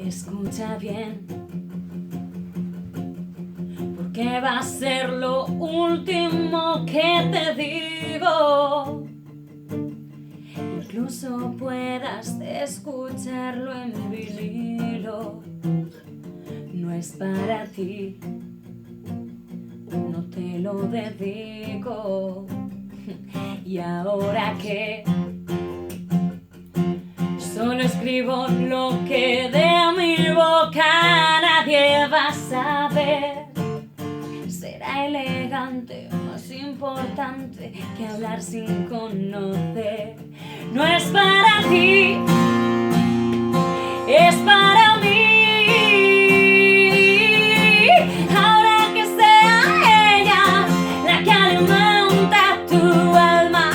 Escucha bien, porque va a ser lo último que te digo. Incluso puedas escucharlo en vinilo. No es para ti, no te lo dedico. Y ahora que solo escribo lo que de mi boca nadie va a saber. Será elegante, más importante que hablar sin conocer. No es para ti, es para mí. Ahora que sea ella la que alimenta tu alma,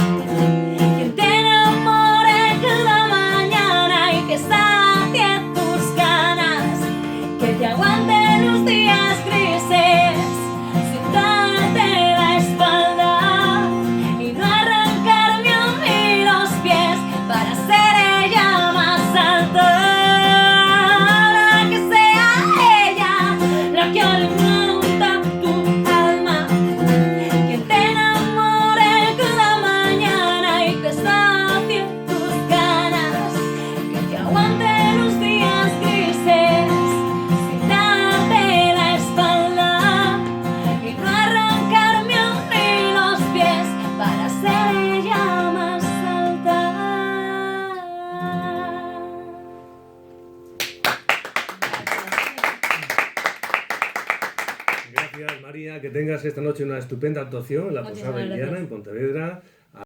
quien te enamore cada mañana y que sacie tus ganas, que te aguante los días grises sin darte la espalda y no arrancarme a mí los pies para ser ella más alta. Ahora que sea ella la que alimenta tu alma, que te enamore cada mañana y que sacie tus ganas, que te aguante los días grises sin darte la espalda y no arrancarme a mí los pies para ser ella más alta. Gracias, María. Que tengas esta noche una estupenda actuación en la Muchísimas Posada gracias. Indiana, en Pontevedra.